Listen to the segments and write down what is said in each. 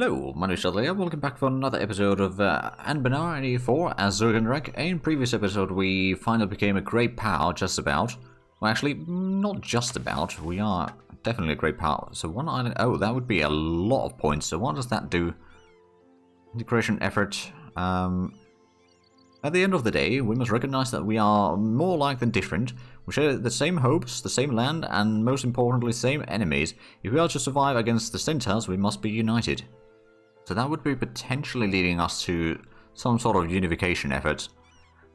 Hello, my name is Shadley. Welcome back for another episode of Anbennar in EU4 as Zurkanrek. In previous episode, we finally became a great power, just about. Well, actually, not just about. We are definitely a great power. So one island... Oh, that would be a lot of points. So what does that do? Integration effort. At the end of the day, we must recognize that we are more alike than different. We share the same hopes, the same land, and most importantly, same enemies. If we are to survive against the Centaurs, we must be united. So that would be potentially leading us to some sort of unification efforts.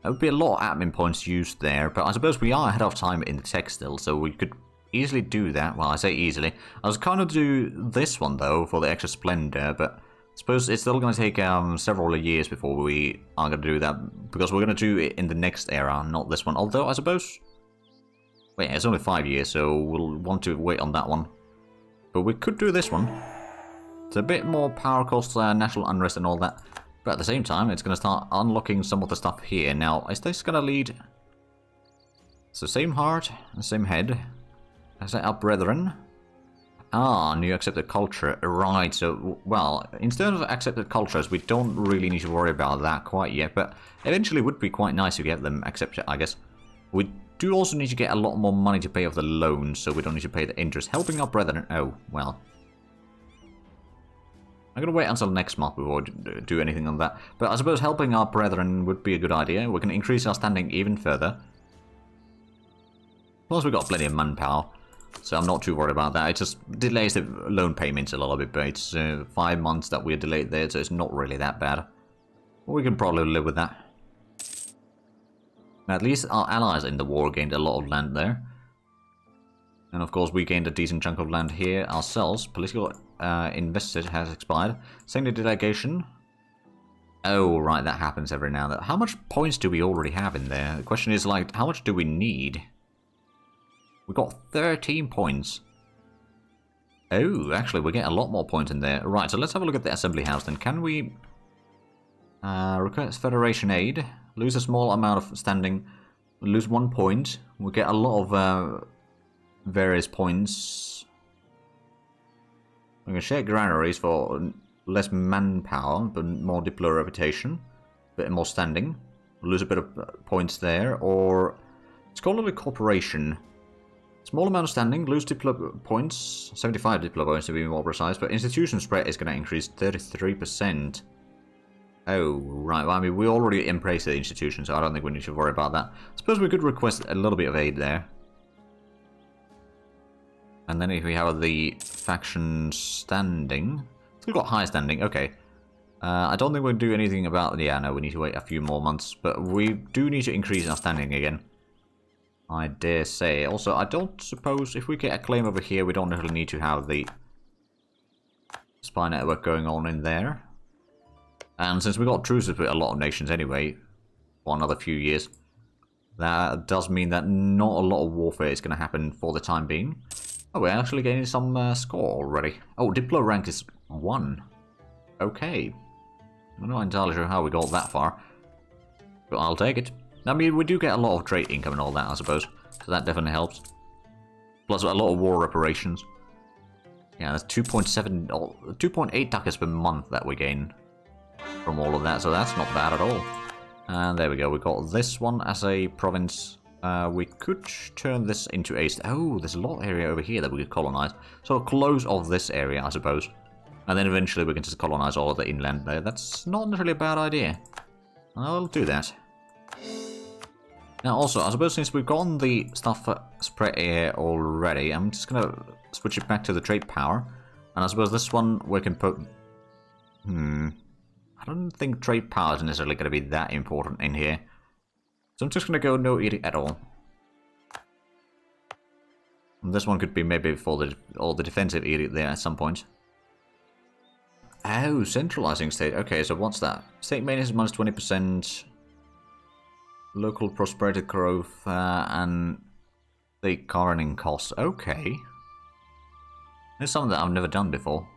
There would be a lot of admin points used there, but I suppose we are ahead of time in the tech still, so we could easily do that. Well, I say easily. I was kind of do this one, though, for the extra splendor, but I suppose it's still going to take several years before we are going to do that, because we're going to do it in the next era, not this one. Although, I suppose... Wait, it's only 5 years, so we'll want to wait on that one. But we could do this one. It's a bit more power cost, national unrest and all that. But at the same time, it's going to start unlocking some of the stuff here. Now, is this going to lead... So same heart, same head. Is that our brethren? Ah, new accepted culture. Right, so, well, instead of accepted cultures, we don't really need to worry about that quite yet. But eventually it would be quite nice to get them accepted, I guess. We do also need to get a lot more money to pay off the loans, so we don't need to pay the interest. Helping our brethren... Oh, well... I'm going to wait until next month before we do anything on that. But I suppose helping our brethren would be a good idea. We can increase our standing even further. Plus we've got plenty of manpower. So I'm not too worried about that. It just delays the loan payments a little bit. But it's 5 months that we're delayed there. So it's not really that bad. We can probably live with that. At least our allies in the war gained a lot of land there. And of course we gained a decent chunk of land here ourselves. Political invested has expired. Send the delegation. Oh, right, that happens every now and then. How much points do we already have in there? The question is, like, how much do we need? We got 13 points. Oh, actually, we get a lot more points in there. Right, so let's have a look at the assembly house then. Can we request Federation aid? Lose a small amount of standing. Lose 1 point. We'll get a lot of various points. We can share granaries for less manpower, but more diplo reputation. A bit more standing. Lose a bit of points there. Or scholarly cooperation. Small amount of standing, lose diplo points. 75 diplo points to be more precise. But institution spread is going to increase 33%. Oh, right. Well, I mean, we already embrace the institution, so I don't think we need to worry about that. I suppose we could request a little bit of aid there. And then if we have the faction standing... Still got high standing, okay. I don't think we'll do anything about... Yeah, no, we need to wait a few more months. But we do need to increase our standing again. I dare say. Also, I don't suppose if we get a claim over here, we don't really need to have the spy network going on in there. And since we got truces with a lot of nations anyway, for another few years, that does mean that not a lot of warfare is going to happen for the time being. Oh, we're actually getting some score already. Oh, Diplo rank is 1. Okay. I'm not entirely sure how we got that far, but I'll take it. I mean, we do get a lot of trade income and all that, I suppose, so that definitely helps. Plus a lot of war reparations. Yeah, that's 2.7, 2.8 ducats per month that we gain from all of that, so that's not bad at all. And there we go, we got this one as a province. We could turn this into a... Oh, there's a lot of area over here that we could colonize. So close off this area, I suppose. And then eventually we can just colonize all of the inland there. That's not necessarily a bad idea. I'll do that. Now also, I suppose since we've gotten the stuff for spread air already, I'm just going to switch it back to the trade power. And I suppose this one we can put... I don't think trade power is necessarily going to be that important in here. So I'm just going to go no edict at all. And this one could be maybe for the defensive edict there at some point. Oh, centralizing state. Okay, so what's that? State maintenance minus 20%. Local prosperity growth and the coroning costs. Okay. There's something that I've never done before.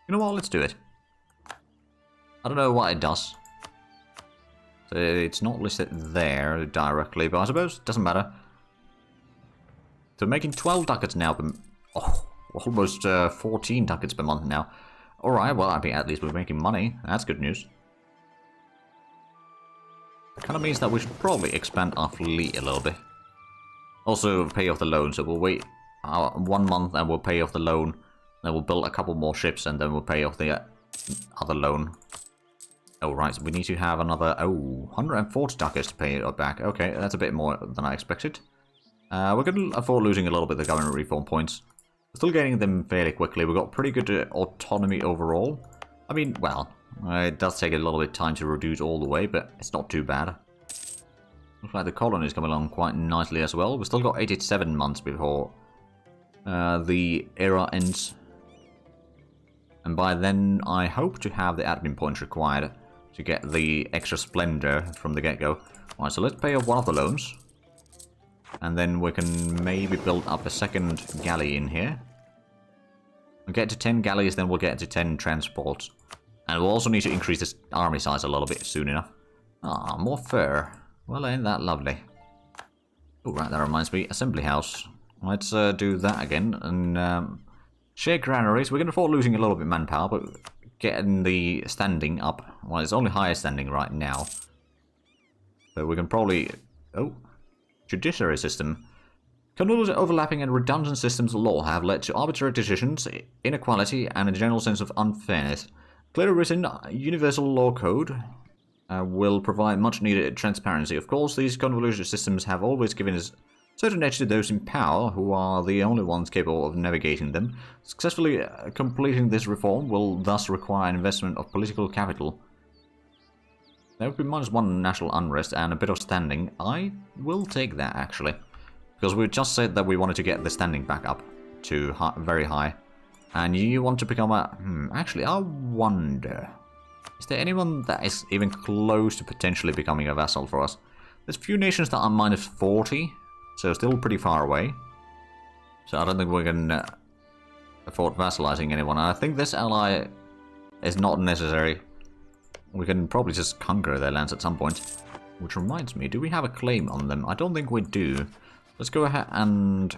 You know what? Let's do it. I don't know what it does. So it's not listed there directly, but I suppose it doesn't matter. So making 12 ducats now per... Oh, almost 14 ducats per month now. Alright, well, I mean, at least we're making money. That's good news. Kind of means that we should probably expand our fleet a little bit. Also, pay off the loan, so we'll wait 1 month and we'll pay off the loan. Then we'll build a couple more ships and then we'll pay off the other loan. Oh, right, so we need to have another... Oh, 140 ducats to pay it back. Okay, that's a bit more than I expected. We're going to afford losing a little bit of the government reform points. We're still getting them fairly quickly. We've got pretty good autonomy overall. I mean, well, it does take a little bit of time to reduce all the way, but it's not too bad. Looks like the colony is coming along quite nicely as well. We've still got 87 months before the era ends. And by then, I hope to have the admin points required to get the extra splendor from the get-go. Alright, so let's pay off one of the loans. And then we can maybe build up a second galley in here. We'll get to 10 galleys, then we'll get to 10 transports. And we'll also need to increase this army size a little bit soon enough. Ah, more fur. Well, ain't that lovely. Oh, right, that reminds me. Assembly house. Let's do that again. And share granaries. We're going to afford losing a little bit of manpower, but getting the standing up. Well, it's only higher standing right now. So we can probably... Oh. Judiciary system. Convoluted, overlapping, and redundant systems of law have led to arbitrary decisions, inequality, and a general sense of unfairness. Clearly written, universal law code will provide much needed transparency. Of course, these convoluted systems have always given us certain edge to those in power, who are the only ones capable of navigating them. Successfully completing this reform will thus require an investment of political capital. There would be -1 national unrest and a bit of standing. I will take that, actually. Because we just said that we wanted to get the standing back up to very high. And you want to become a... actually, I wonder... Is there anyone that is even close to potentially becoming a vassal for us? There's a few nations that are -40, so still pretty far away. So I don't think we can afford vassalizing anyone. I think this ally is not necessary. We can probably just conquer their lands at some point. Which reminds me, do we have a claim on them? I don't think we do. Let's go ahead and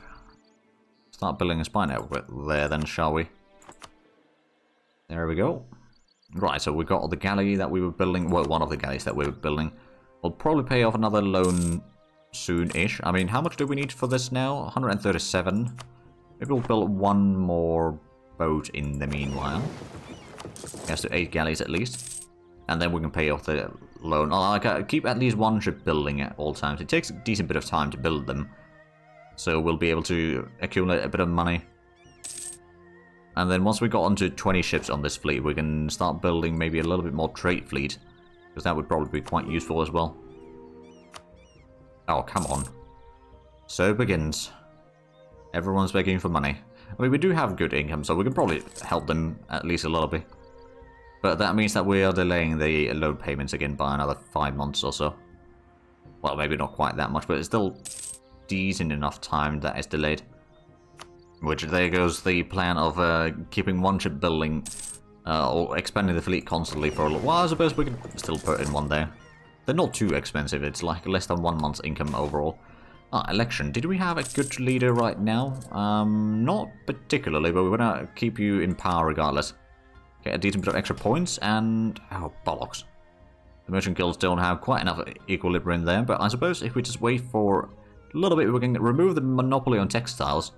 start building a spy network there then, shall we? There we go. Right, so we got the galley that we were building. Well, one of the galleys that we were building. We'll probably pay off another loan soon-ish. I mean, how much do we need for this now? 137. Maybe we'll build one more boat in the meanwhile. Yes, to 8 galleys at least. And then we can pay off the loan. I keep at least one ship building at all times. It takes a decent bit of time to build them. So we'll be able to accumulate a bit of money. And then once we got onto 20 ships on this fleet, we can start building maybe a little bit more trade fleet. Because that would probably be quite useful as well. Oh, come on. So it begins. Everyone's begging for money. I mean, we do have good income, so we can probably help them at least a little bit. But that means that we are delaying the loan payments again by another 5 months or so. Well, maybe not quite that much, but it's still decent enough time that it's delayed. Which, there goes the plan of keeping one ship building or expanding the fleet constantly for a little while. I suppose we can still put in one there. They're not too expensive, it's like less than 1 month's income overall. Ah, election. Did we have a good leader right now? Not particularly, but we're gonna keep you in power regardless. Get a decent bit of extra points, and... oh, bollocks. The merchant guilds don't have quite enough equilibrium there, but I suppose if we just wait for a little bit, we can remove the monopoly on textiles.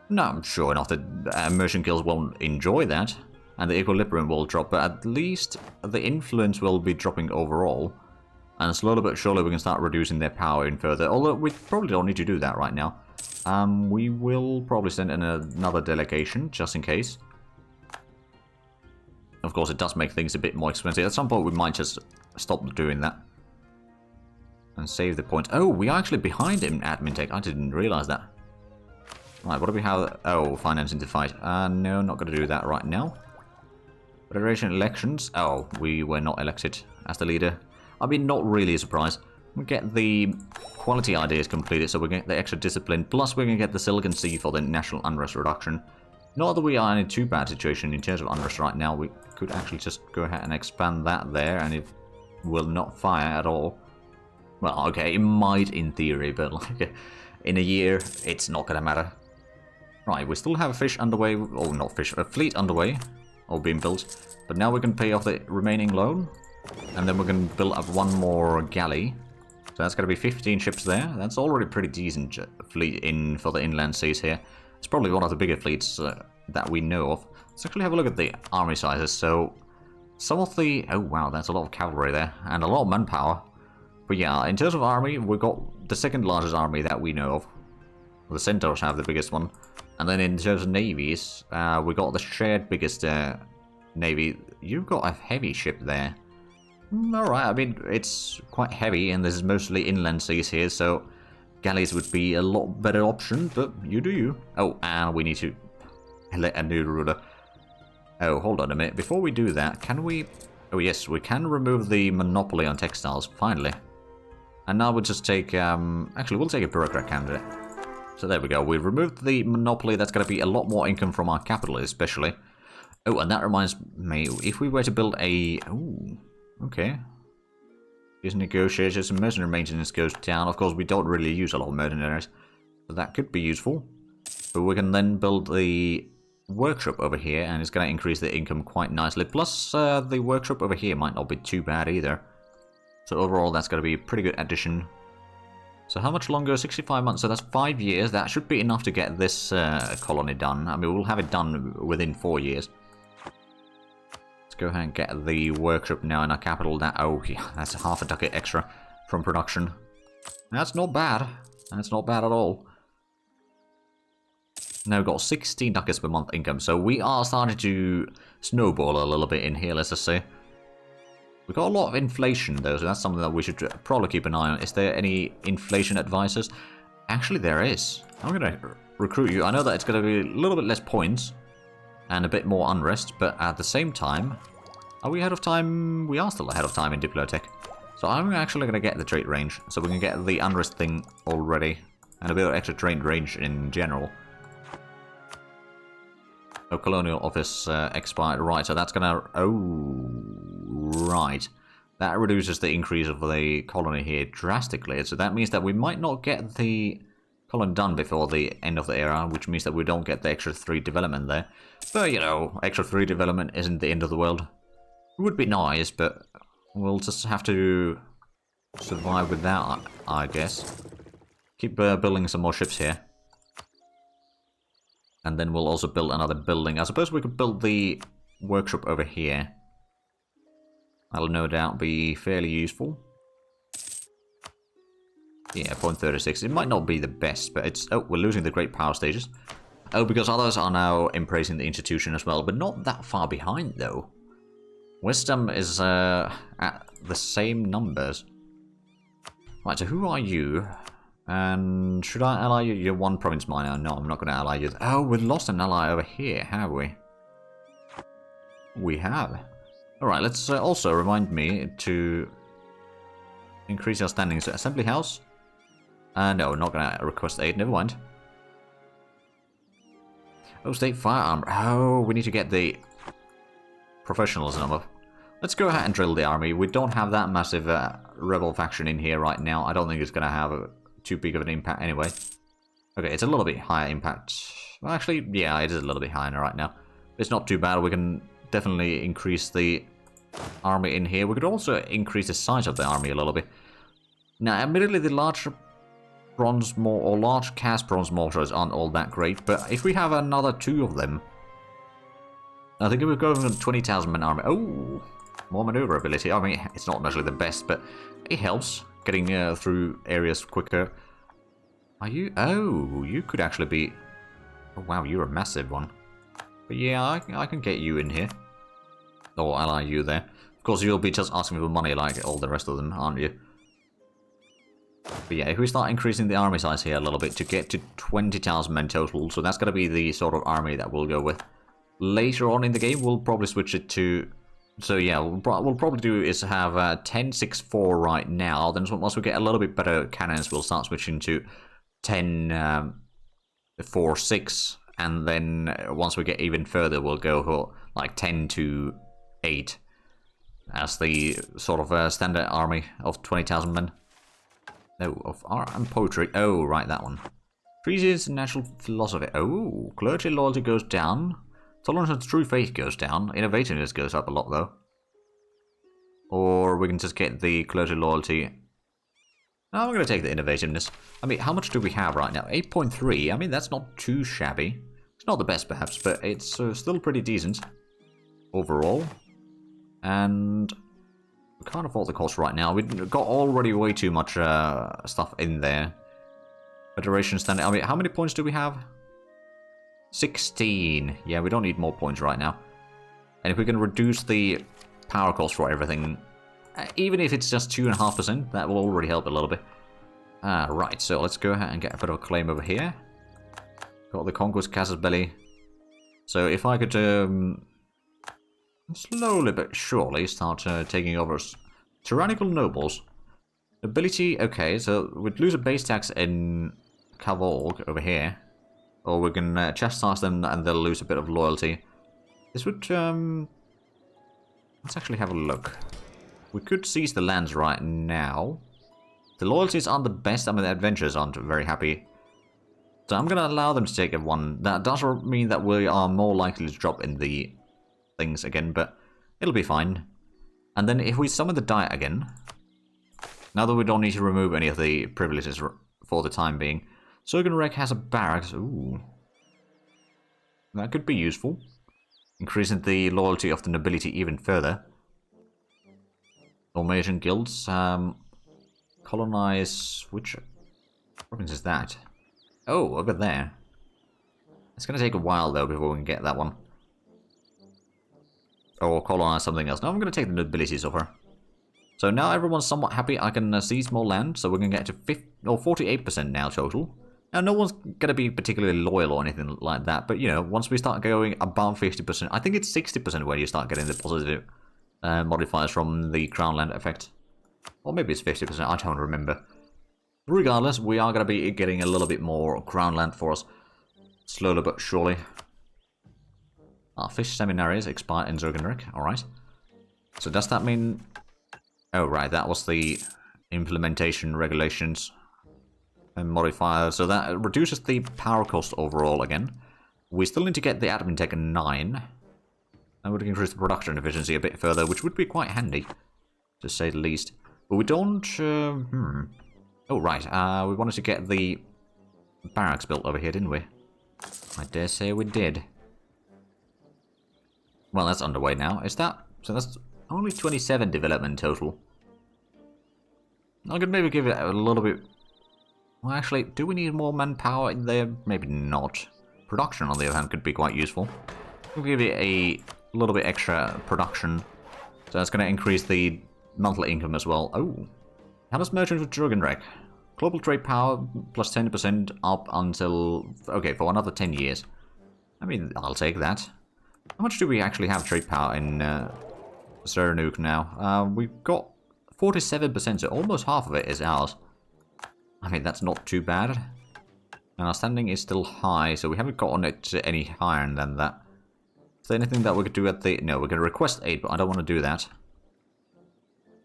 No, I'm sure enough that merchant guilds won't enjoy that, and the equilibrium will drop, but at least the influence will be dropping overall. And slowly but surely we can start reducing their power in further, although we probably don't need to do that right now. We will probably send in another delegation, just in case. Of course, it does make things a bit more expensive. At some point, we might just stop doing that. And save the point. Oh, we are actually behind in admin tech. I didn't realize that. Right, what do we have? Oh, financing to fight. No, not going to do that right now. Federation elections. Oh, we were not elected as the leader. I mean, not really a surprise. We get the quality ideas completed, so we get the extra discipline. Plus, we're going to get the Silicon Sea for the national unrest reduction. Not that we are in a too bad situation in terms of unrest right now. We could actually just go ahead and expand that there, and it will not fire at all. Well, okay, it might in theory, but like in a year, it's not going to matter. Right, we still have a fish underway. Oh, not fish, a fleet underway. or being built. But now we can pay off the remaining loan, and then we can build up one more galley. So that's going to be 15 ships there. That's already pretty decent fleet in for the inland seas here. It's probably one of the bigger fleets that we know of. Let's actually have a look at the army sizes. So some of the... Oh wow, that's a lot of cavalry there, and a lot of manpower. But yeah, in terms of army, we've got the second largest army that we know of. The Centaurs have the biggest one. And then in terms of navies, we got the shared biggest navy. You've got a heavy ship there. Alright, I mean, it's quite heavy, and this is mostly inland seas here, so galleys would be a lot better option, but you do you. Oh, and we need to elect a new ruler. Oh, hold on a minute. Before we do that, can we... Oh yes, we can remove the monopoly on textiles, finally. And now we'll just take... Actually, we'll take a bureaucrat candidate. So there we go. We've removed the monopoly. That's going to be a lot more income from our capital, especially. Oh, and that reminds me, if we were to build a... Ooh... Okay. These negotiators and mercenary maintenance goes down. Of course, we don't really use a lot of mercenaries, so that could be useful. But we can then build the workshop over here, and it's going to increase the income quite nicely. Plus, the workshop over here might not be too bad either. So overall, that's going to be a pretty good addition. So how much longer? 65 months, so that's 5 years. That should be enough to get this colony done. I mean, we'll have it done within 4 years. Let's go ahead and get the workshop now in our capital. That, oh yeah, that's half a ducat extra from production. That's not bad. That's not bad at all. Now we've got 16 ducats per month income, so we are starting to snowball a little bit in here, let's just say. We've got a lot of inflation though, so that's something that we should probably keep an eye on. Is there any inflation advisors? Actually there is. I'm going to recruit you. I know that it's going to be a little bit less points and a bit more unrest, but at the same time, are we ahead of time? We are still ahead of time in Diplotech. So I'm actually going to get the trade range, so we can get the unrest thing already, and a bit of extra trade range in general. Oh, colonial office expired, right, so that's going to... Oh, right. That reduces the increase of the colony here drastically, so that means that we might not get the colony done before the end of the era, which means that we don't get the extra 3 development there. But, you know, extra 3 development isn't the end of the world. It would be nice, but we'll just have to survive with that, I guess. Keep building some more ships here. And then we'll also build another building. I suppose we could build the workshop over here. That'll no doubt be fairly useful. Yeah, 0.36. It might not be the best, but it's... Oh, we're losing the great power stages. Oh, because others are now embracing the institution as well, but not that far behind, though. Wisdom is at the same numbers. Right, so who are you? And should I ally you? You're one province minor. No, I'm not going to ally you. Oh, we've lost an ally over here, have we? We have. Alright, let's also remind me to increase our standings. Assembly House? No, we're not going to request aid. Never mind. Oh, state firearm. Oh, we need to get the professionalism up. Let's go ahead and drill the army. We don't have that massive rebel faction in here right now. I don't think it's going to have too big of an impact anyway. Okay, it's a little bit higher impact. Well, actually, yeah, it is a little bit higher right now. It's not too bad. We can definitely increase the army in here. We could also increase the size of the army a little bit. Now, admittedly, the large large cast bronze mortars aren't all that great, but if we have another 2 of them, I think we're going with 20,000 man army. Oh, more maneuverability. I mean, it's not necessarily the best, but it helps getting through areas quicker. Are you? Oh, you could actually be... Oh, wow, you're a massive one. But yeah, I can get you in here. Or ally you there. Of course, you'll be just asking for money like all the rest of them, aren't you? But yeah, if we start increasing the army size here a little bit to get to 20,000 men total, so that's going to be the sort of army that we'll go with. Later on in the game, we'll probably switch it to... So yeah, what we'll probably do is have 10-6-4 right now. Then once we get a little bit better cannons, we'll start switching to 10-4-6. And then once we get even further, we'll go for like 10-8 as the sort of standard army of 20,000 men. No, of art and poetry. Oh, right, that one. Treaties and national philosophy. Oh, clergy loyalty goes down. Tolerance of true faith goes down. Innovativeness goes up a lot, though. Or we can just get the closer loyalty. No, I'm going to take the innovativeness. I mean, how much do we have right now? 8.3. I mean, that's not too shabby. It's not the best, perhaps, but it's still pretty decent overall. And we can't afford the cost right now. We've got already way too much stuff in there. Federation standing. I mean, how many points do we have? 16. Yeah, we don't need more points right now. And if we can reduce the power cost for everything, even if it's just 2.5%, that will already help a little bit. Right, so let's go ahead and get a bit of a claim over here. Got the Conquest Casus Belli. So if I could slowly but surely start taking over tyrannical nobles. Ability, okay, so we'd lose a base tax in Cavalg over here. Or we can chastise them and they'll lose a bit of loyalty. This would, let's actually have a look. We could seize the lands right now. The loyalties aren't the best, I mean the adventurers aren't very happy. So I'm going to allow them to take one. That does mean that we are more likely to drop in the things again, but it'll be fine. And then if we summon the Diet again, now that we don't need to remove any of the privileges for the time being, Zurkanrek has a barracks. Ooh. That could be useful. Increasing the loyalty of the nobility even further. Dalmatian guilds. Colonize. Which province is that? Oh, over there. It's going to take a while though before we can get that one. Or colonize something else. No, I'm going to take the nobilities over. So now everyone's somewhat happy. I can seize more land, so we can get to 48% now total. Now, no one's going to be particularly loyal or anything like that, but, you know, once we start going above 50%, I think it's 60% where you start getting the positive modifiers from the Crown Land effect. Or maybe it's 50%, I don't remember. Regardless, we are going to be getting a little bit more Crown Land for us, slowly but surely. Our fish seminaries expire in Zurkanrek, alright. So does that mean... Oh, right, that was the implementation regulations and modifier, so that reduces the power cost overall again. We still need to get the admin tech 9. That would increase the production efficiency a bit further, which would be quite handy, to say the least. But we don't... Oh, right, we wanted to get the barracks built over here, didn't we? I dare say we did. Well, that's underway now. Is that... So that's only 27 development total. I could maybe give it a little bit... Well, actually, do we need more manpower in there? Maybe not. Production, on the other hand, could be quite useful. We'll give it a little bit extra production. So that's going to increase the monthly income as well. Oh. How does merchant with Zurkanrek? Global trade power plus 10% up until... Okay, for another 10 years. I mean, I'll take that. How much do we actually have trade power in Serenuk now? We've got 47%, so almost half of it is ours. I mean, that's not too bad. And our standing is still high, so we haven't gotten it any higher than that. Is there anything that we could do at the... No, we can request aid, but I don't want to do that.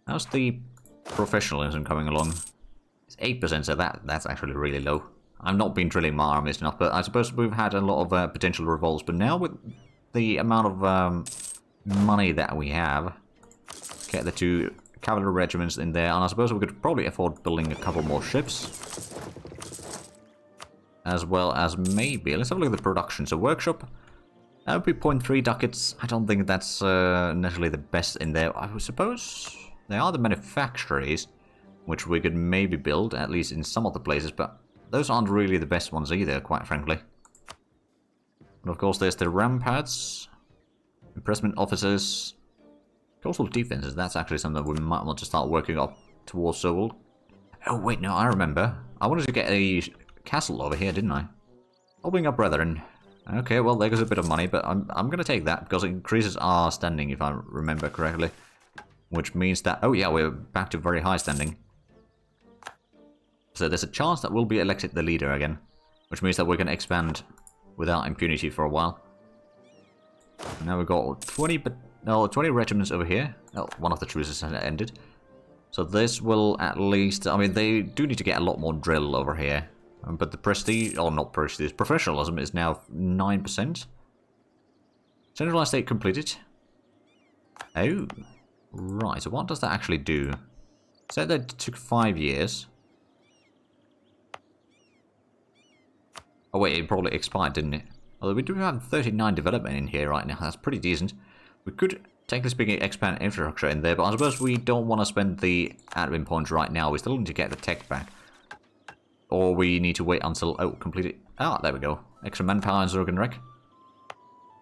How's the professionalism coming along? It's 8%, so that's actually really low. I've not been drilling my armies enough, but I suppose we've had a lot of potential revolts. But now with the amount of money that we have, get the 2 cavalry regiments in there, and I suppose we could probably afford building a couple more ships. As well as maybe, let's have a look at the production. So workshop, that would be 0.3 ducats. I don't think that's necessarily the best in there. I suppose they are the manufactories, which we could maybe build, at least in some of the places, but those aren't really the best ones either, quite frankly. And of course there's the ramparts, impressment officers, coastal defenses. That's actually something that we might want to start working up towards Seoul. Oh wait, no, I remember. I wanted to get a castle over here, didn't I? Helping our brethren. Okay, well, there goes a bit of money, but I'm going to take that because it increases our standing, if I remember correctly. Which means that... Oh, yeah, we're back to very high standing. So there's a chance that we'll be elected the leader again. Which means that we can expand without impunity for a while. Now we've got 20 regiments over here. Oh, one of the truces has ended. So this will at least... I mean, they do need to get a lot more drill over here. But the prestige... Or not prestige. Professionalism is now 9%. Centralized state completed. Oh, right. So what does that actually do? Said that it took 5 years. Oh wait, it probably expired, didn't it? Although we do have 39 development in here right now. That's pretty decent. We could, technically speaking, expand infrastructure in there, but I suppose we don't want to spend the admin points right now. We still need to get the tech back. Or we need to wait until... Oh, completed. Ah, there we go. Extra manpower in Zurkanrek.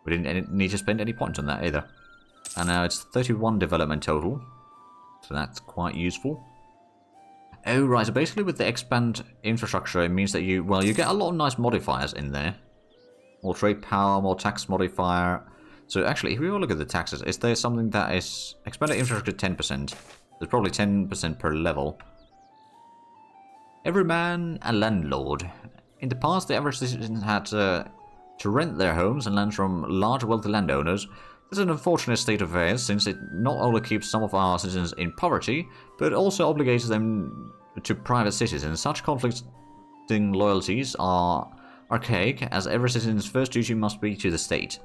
We didn't need to spend any points on that either. And now it's 31 development total. So that's quite useful. Oh, right. So basically with the expand infrastructure, it means that you... Well, you get a lot of nice modifiers in there. More trade power, more tax modifier. So actually, if we all look at the taxes, is there something that is... Expanded infrastructure 10%. There's probably 10% per level. Every man a landlord. In the past, the average citizen had to rent their homes and lands from large wealthy landowners. This is an unfortunate state of affairs, since it not only keeps some of our citizens in poverty, but also obligates them to private citizens. Such conflicting loyalties are archaic, as every citizen's first duty must be to the state.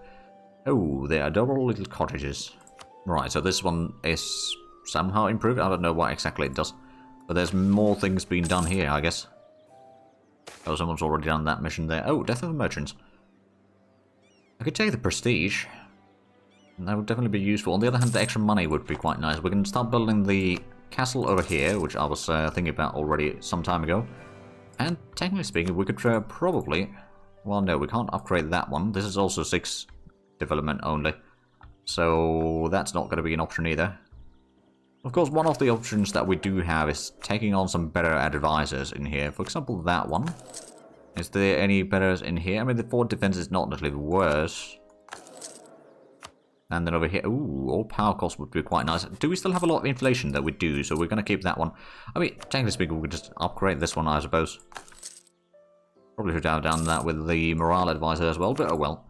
Oh, they are adorable little cottages. Right, so this one is somehow improved. I don't know what exactly it does. But there's more things being done here, I guess. Oh, someone's already done that mission there. Oh, Death of the Merchants. I could take the Prestige. That would definitely be useful. On the other hand, the extra money would be quite nice. We can start building the castle over here, which I was thinking about already some time ago. And technically speaking, we could probably... Well, no, we can't upgrade that one. This is also 6 development only. So that's not going to be an option either. Of course, one of the options that we do have is taking on some better advisors in here. For example, that one. Is there any betters in here? I mean, the forward defense is not necessarily worse. And then over here, ooh, all power costs would be quite nice. Do we still have a lot of inflation? That we do, so we're going to keep that one. I mean, technically speaking, we could just upgrade this one, I suppose. Probably should have done that with the morale advisor as well, but oh well.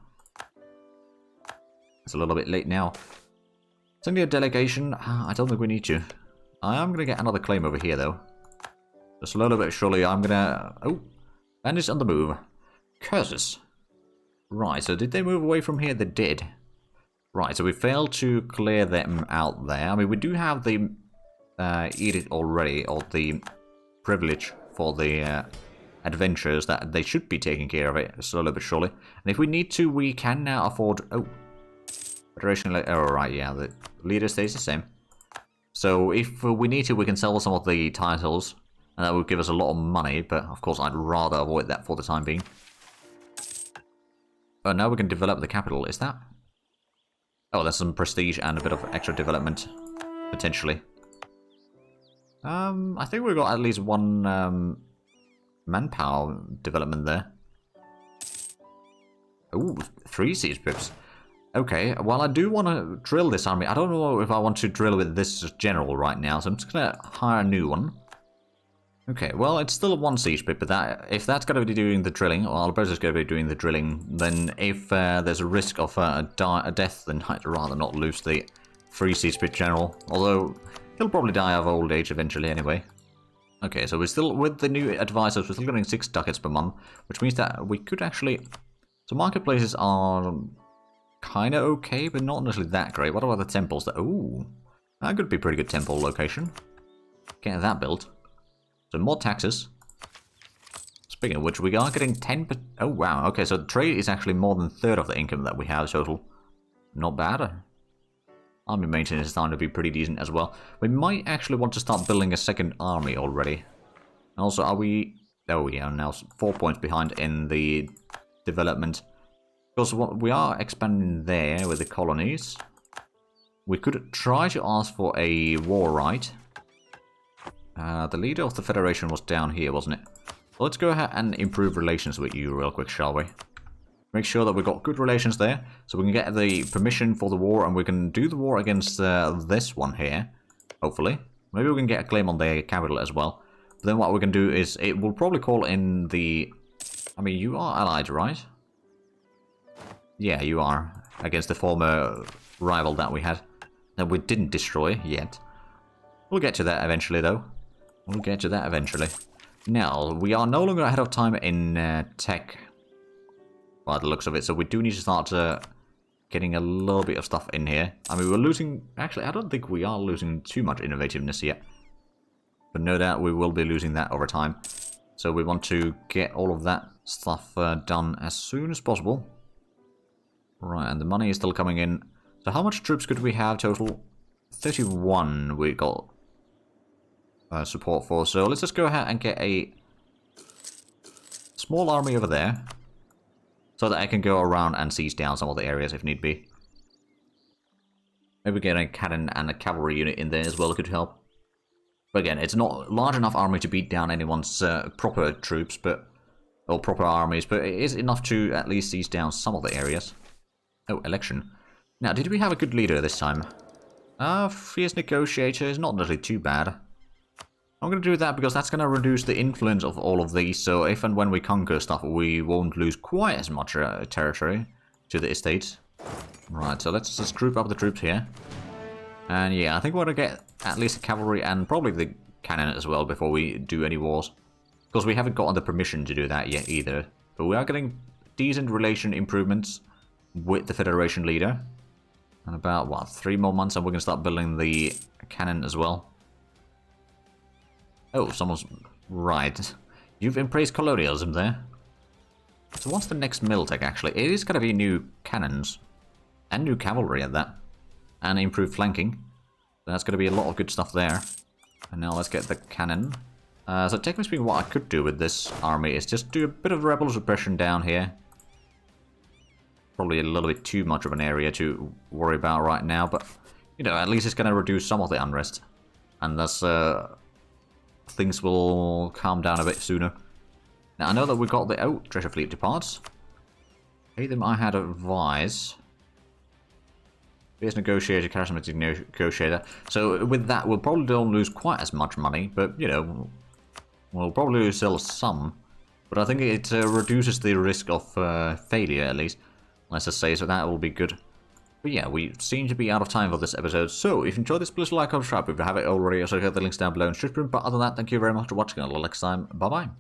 It's a little bit late now. Send me a delegation. I don't think we need to. I am going to get another claim over here, though. Just a little bit surely. I'm going to... Oh, bandits on the move. Curses. Right, so did they move away from here? They did. Right, so we failed to clear them out there. I mean, we do have the edict already, or the privilege for the adventures that they should be taking care of it slowly but surely. And if we need to, we can now afford... Oh, Federation... Oh, right, yeah, the leader stays the same. So if we need to, we can sell some of the titles, and that would give us a lot of money, but of course I'd rather avoid that for the time being. Oh, now we can develop the capital, is that? Oh, there's some prestige and a bit of extra development, potentially. I think we've got at least one manpower development there. Ooh, 3 siege pips. Okay, well I do want to drill this army. I don't know if I want to drill with this general right now, so I'm just going to hire a new one. Okay, well it's still 1 siege pip, but if that's going to be doing the drilling, or Alberto's going to be doing the drilling, then if there's a risk of a death, then I'd rather not lose the 3 siege pip general. Although, he'll probably die of old age eventually anyway. Okay, so we're still, with the new advisors, we're still getting 6 ducats per month, which means that we could actually... So marketplaces are kind of okay, but not necessarily that great. What about the temples? Ooh, that could be a pretty good temple location. Get that built. So more taxes. Speaking of which, we are getting 10%. Oh wow, okay, so the trade is actually more than 1/3 of the income that we have total. Not bad. Army maintenance is starting to be pretty decent as well. We might actually want to start building a second army already. Also, are we... Oh yeah, now 4 points behind in the development. Because we are expanding there with the colonies. We could try to ask for a war right. The leader of the Federation was down here, wasn't it? So let's go ahead and improve relations with you real quick, shall we? Make sure that we've got good relations there, so we can get the permission for the war, and we can do the war against this one here, hopefully. Maybe we can get a claim on their capital as well. But then what we can do is, it will probably call in the... I mean, you are allied, right? Yeah, you are. Against the former rival that we had. That we didn't destroy yet. We'll get to that eventually, though. We'll get to that eventually. Now, we are no longer ahead of time in tech, by the looks of it, so we do need to start getting a little bit of stuff in here. I mean, we're losing... Actually, I don't think we are losing too much innovativeness yet. But no doubt we will be losing that over time. So we want to get all of that stuff done as soon as possible. Right, and the money is still coming in. So how much troops could we have total? 31 we got support for. So let's just go ahead and get a small army over there. So that I can go around and seize down some of the areas if need be. Maybe get a cannon and a cavalry unit in there as well could help. But again, it's not a large enough army to beat down anyone's proper troops, or proper armies, but it is enough to at least seize down some of the areas. Oh, election. Now, did we have a good leader this time? Fierce negotiator is not really too bad. I'm going to do that because that's going to reduce the influence of all of these, so if and when we conquer stuff, we won't lose quite as much territory to the estates. Right, so let's just group up the troops here. And yeah, I think we're going to get at least the cavalry and probably the cannon as well before we do any wars. Because we haven't gotten the permission to do that yet either. But we are getting decent relation improvements with the Federation leader. And about, what, 3 more months and we're going to start building the cannon as well. Oh, someone's... Right. You've embraced colonialism there. So what's the next Miltech actually? It is going to be new cannons. And new cavalry at that. And improved flanking. That's going to be a lot of good stuff there. And now let's get the cannon. So technically speaking, what I could do with this army is just do a bit of rebel suppression down here. Probably a little bit too much of an area to worry about right now, but, you know, at least it's going to reduce some of the unrest. And thus, things will calm down a bit sooner. Now, I know that we got the... Oh, treasure fleet departs. Pay them I had advised. Fierce negotiator, charismatic negotiator. So with that, we'll probably don't lose quite as much money, but, you know, we'll probably sell some. But I think it reduces the risk of failure, at least. Let's just say, so that will be good. But yeah, we seem to be out of time for this episode. So, if you enjoyed this, please like, subscribe if you haven't already. Also, hit the links down below in the description. But other than that, thank you very much for watching. Until next time, bye-bye.